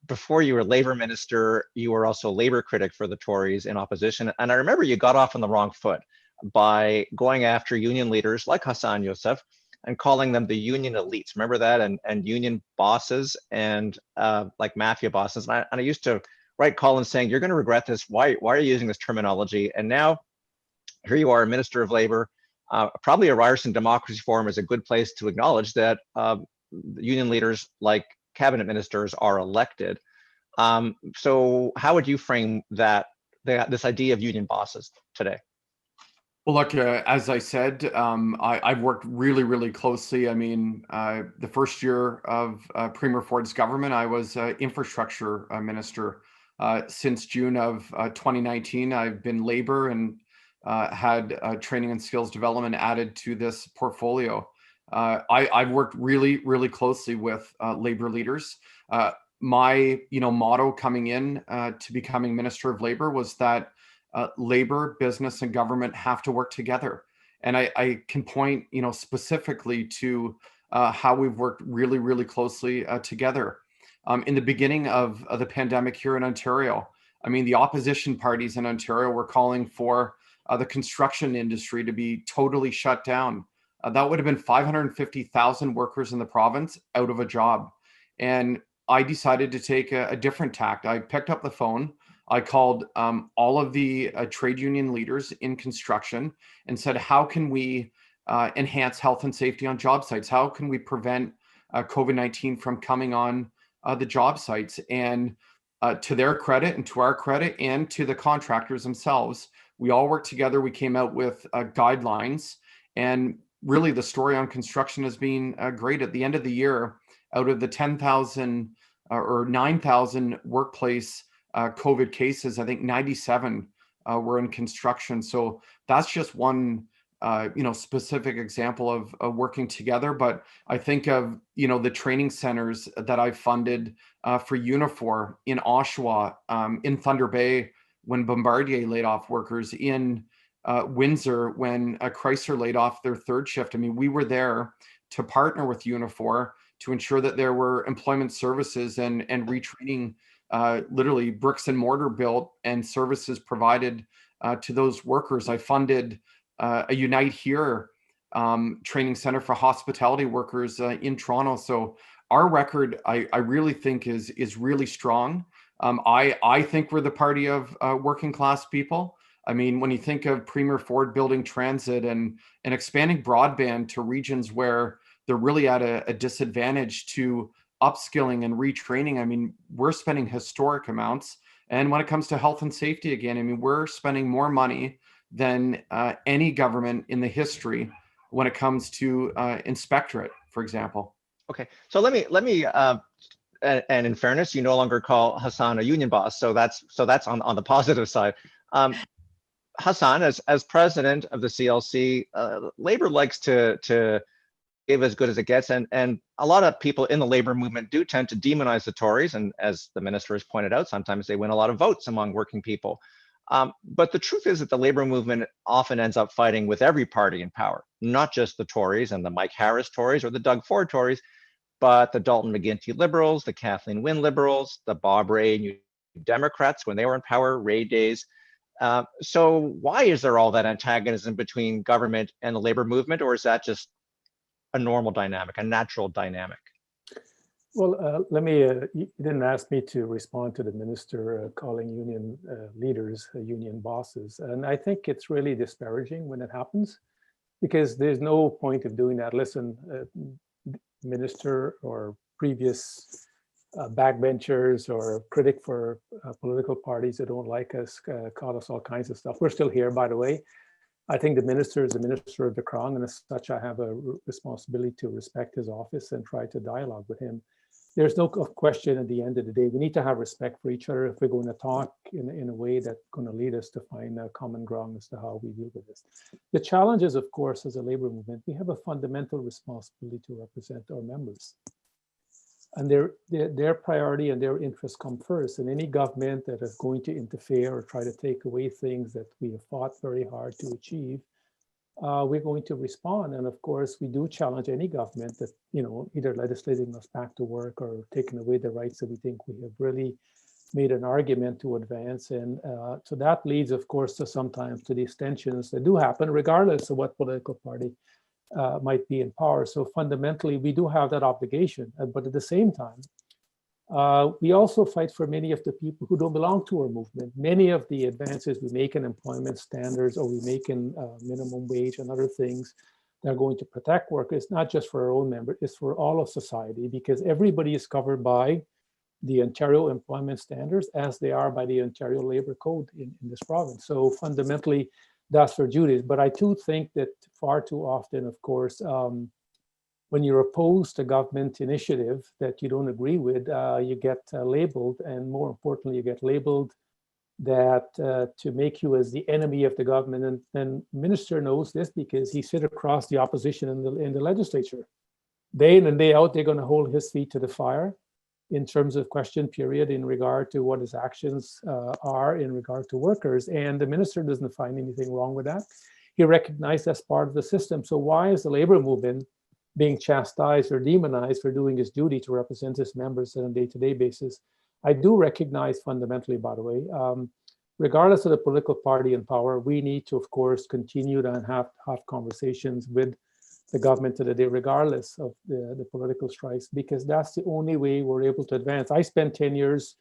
before you were Labor minister, you were also Labor critic for the Tories in opposition. And I remember you got off on the wrong foot by going after union leaders like Hassan Youssef and calling them the union elites. Remember that? And union bosses and like mafia bosses. And I used to write columns saying, you're going to regret this. Why are you using this terminology? And now here you are, Minister of Labor. Probably a Ryerson Democracy Forum is a good place to acknowledge that union leaders like cabinet ministers are elected. So how would you frame this idea of union bosses today? Well, look, as I said, I've worked really, really closely. I mean, the first year of Premier Ford's government, I was infrastructure minister. Since June of 2019, I've been Labor and had training and skills development added to this portfolio. I've worked really, really closely with Labor leaders. My, motto coming in to becoming Minister of Labor was that labor, business, and government have to work together. And I can point, specifically to how we've worked really, really closely together. In the beginning of the pandemic here in Ontario, I mean, the opposition parties in Ontario were calling for the construction industry to be totally shut down. That would have been 550,000 workers in the province out of a job. And I decided to take a different tact. I picked up the phone. I called all of the trade union leaders in construction and said, how can we enhance health and safety on job sites? How can we prevent COVID-19 from coming on the job sites? And to their credit and to our credit and to the contractors themselves, we all worked together. We came out with guidelines, and really the story on construction has been great. At the end of the year, out of the 10,000 or 9,000 workplace COVID cases, I think 97 were in construction. So that's just one, specific example of working together. But I think of, the training centers that I've funded for Unifor in Oshawa, in Thunder Bay, when Bombardier laid off workers, in Windsor, when Chrysler laid off their third shift. I mean, we were there to partner with Unifor to ensure that there were employment services and retraining, literally bricks and mortar built and services provided to those workers. I funded a Unite Here training center for hospitality workers in Toronto. So our record, I really think is really strong. I think we're the party of working class people. I mean, when you think of Premier Ford building transit and expanding broadband to regions where they're really at a disadvantage to upskilling and retraining, I mean, we're spending historic amounts. And when it comes to health and safety, again, I mean, we're spending more money than any government in the history when it comes to inspectorate, for example. Okay, so let me and in fairness, you no longer call Hassan a union boss, so that's on the positive side. Hassan, as president of the CLC, Labor likes to give as good as it gets, and a lot of people in the labor movement do tend to demonize the Tories, and as the minister has pointed out, sometimes they win a lot of votes among working people. But the truth is that the labor movement often ends up fighting with every party in power, not just the Tories and the Mike Harris Tories or the Doug Ford Tories, but the Dalton McGuinty Liberals, the Kathleen Wynne Liberals, the Bob Rae New Democrats when they were in power, Rae days. So why is there all that antagonism between government and the labor movement, or is that just a normal dynamic, a natural dynamic? Well, you didn't ask me to respond to the minister calling union leaders union bosses. And I think it's really disparaging when it happens, because there's no point of doing that. Listen, minister or previous backbenchers or critic for political parties that don't like us call us all kinds of stuff. We're still here, by the way. I think the minister is the minister of the crown, and as such, I have a responsibility to respect his office and try to dialogue with him. There's no question at the end of the day, we need to have respect for each other if we're going to talk in a way that's going to lead us to find a common ground as to how we deal with this. The challenge is, of course, as a labor movement, we have a fundamental responsibility to represent our members. And their priority and their interests come first. And any government that is going to interfere or try to take away things that we have fought very hard to achieve we're going to respond. And of course, we do challenge any government that, either legislating us back to work or taking away the rights that we think we have really made an argument to advance. And so that leads, of course, to sometimes to these tensions that do happen, regardless of what political party might be in power. So fundamentally, we do have that obligation. But at the same time, we also fight for many of the people who don't belong to our movement. Many of the advances we make in employment standards, or we make in minimum wage and other things that are going to protect workers, not just for our own members, it's for all of society, because everybody is covered by the Ontario employment standards as they are by the Ontario Labor Code in this province. So fundamentally, that's their duties. But I do think that far too often, of course, when you're opposed to government initiative that you don't agree with, you get labeled, and more importantly, you get labeled that to make you as the enemy of the government. And then minister knows this because he sits across the opposition in the legislature. Day in and day out, they're going to hold his feet to the fire in terms of question period in regard to what his actions are in regard to workers. And the minister doesn't find anything wrong with that. He recognized that's part of the system. So why is the labor movement being chastised or demonized for doing his duty to represent his members on a day-to-day basis? I do recognize fundamentally, by the way, regardless of the political party in power, we need to, of course, continue to have conversations with the government of the day, regardless of the political strikes, because that's the only way we're able to advance. I spent 10 years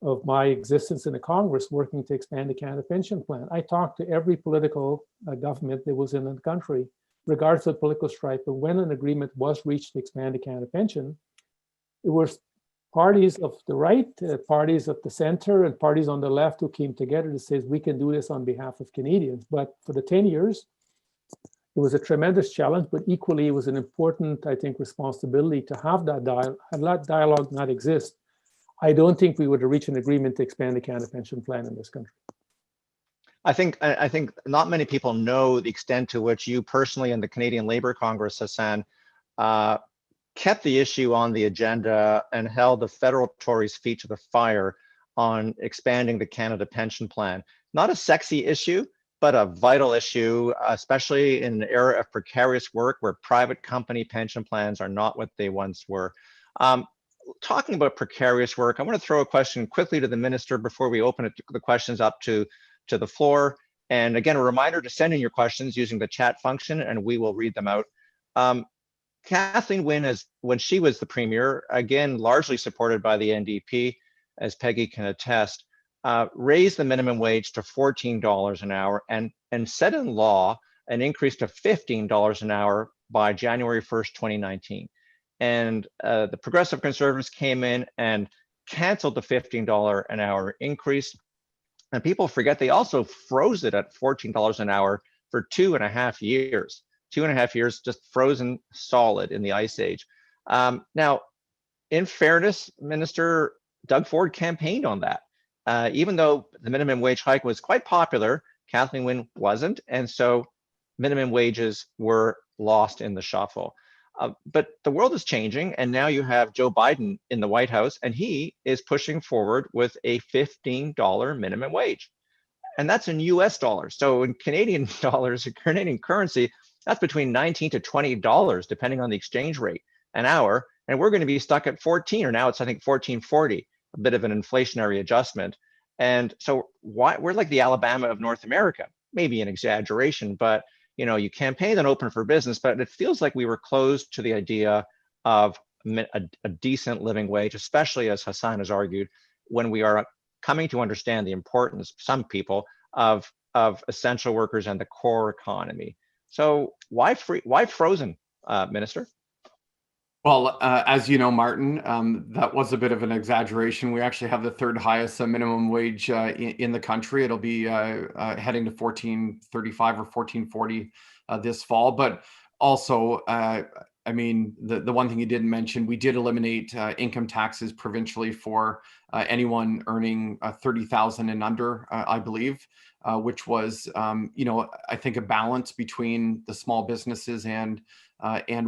of my existence in the Congress working to expand the Canada Pension Plan. I talked to every political government that was in the country, regardless of political stripe. But when an agreement was reached to expand the Canada Pension, it was parties of the right, parties of the center, and parties on the left who came together to say, we can do this on behalf of Canadians. But for the 10 years, it was a tremendous challenge, but equally it was an important, I think, responsibility to have that dialogue. Had that dialogue not exist, I don't think we would have reached an agreement to expand the Canada Pension Plan in this country. I think not many people know the extent to which you personally and the Canadian Labour Congress, Hassan, kept the issue on the agenda and held the federal Tories' feet to the fire on expanding the Canada Pension Plan. Not a sexy issue, but a vital issue, especially in an era of precarious work where private company pension plans are not what they once were. Talking about precarious work, I want to throw a question quickly to the minister before we open the questions up to the floor. And again, a reminder to send in your questions using the chat function, and we will read them out. Kathleen Wynne, when she was the premier, again, largely supported by the NDP, as Peggy can attest, raised the minimum wage to $14 an hour and set in law an increase to $15 an hour by January 1st, 2019. And the Progressive Conservatives came in and canceled the $15 an hour increase. And people forget they also froze it at $14 an hour for 2.5 years. 2.5 years just frozen solid in the ice age. Now, in fairness, Minister Doug Ford campaigned on that. Even though the minimum wage hike was quite popular, Kathleen Wynne wasn't. And so minimum wages were lost in the shuffle. But the world is changing, and now you have Joe Biden in the White House, and he is pushing forward with a $15 minimum wage. And that's in US dollars. So in Canadian dollars, Canadian currency, that's between $19 to $20, depending on the exchange rate, an hour. And we're going to be stuck at 14, or now it's, I think, $14.40, a bit of an inflationary adjustment. And so we're like the Alabama of North America, maybe an exaggeration, but you campaigned and open for business, but it feels like we were closed to the idea of a decent living wage, especially, as Hassan has argued, when we are coming to understand the importance, some people, of essential workers and the core economy. So why frozen, Minister? Well, as you know, Martin, that was a bit of an exaggeration. We actually have the third highest minimum wage in the country. It'll be heading to $14.35 or $14.40 this fall. But also, I mean, the one thing you didn't mention, we did eliminate income taxes provincially for anyone earning $30,000 and under, I believe, which was, I think, a balance between the small businesses and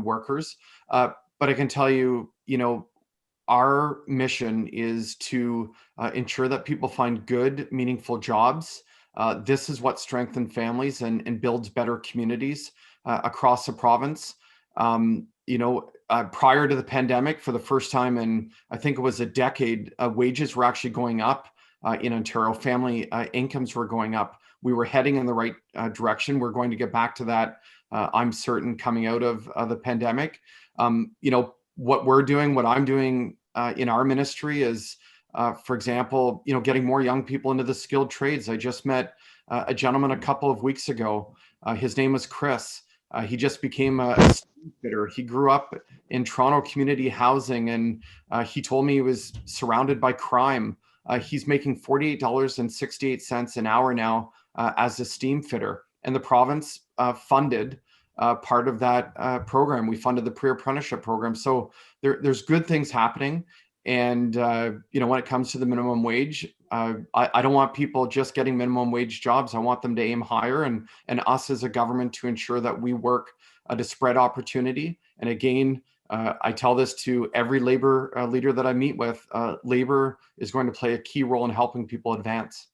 workers. But I can tell you, our mission is to ensure that people find good, meaningful jobs This is what strengthens families and builds better communities across the province. Prior to the pandemic, for the first time in, I think it was a decade, wages were actually going up in Ontario. Family incomes were going up. We were heading in the right direction. We're going to get back to that, I'm certain, coming out of the pandemic. What we're doing, what I'm doing in our ministry is, for example, getting more young people into the skilled trades. I just met a gentleman a couple of weeks ago. His name was Chris. He just became a steam fitter. He grew up in Toronto community housing, and he told me he was surrounded by crime. He's making $48.68 an hour now as a steam fitter, and the province funded part of that program. We funded the pre-apprenticeship program. So there's good things happening. And when it comes to the minimum wage, I don't want people just getting minimum wage jobs. I want them to aim higher, and us as a government to ensure that we work to spread opportunity. And again, I tell this to every labor leader that I meet with. Labor is going to play a key role in helping people advance.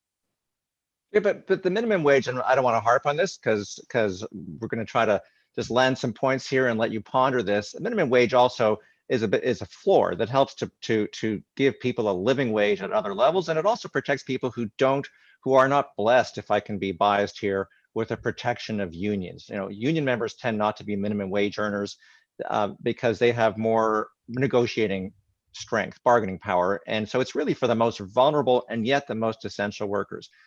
Yeah, but the minimum wage, and I don't want to harp on this because we're going to try to just land some points here and let you ponder this. The minimum wage also is a floor that helps to give people a living wage at other levels, and it also protects people who are not blessed, if I can be biased here, with the protection of unions. Union members tend not to be minimum wage earners because they have more negotiating strength, bargaining power, and so it's really for the most vulnerable and yet the most essential workers.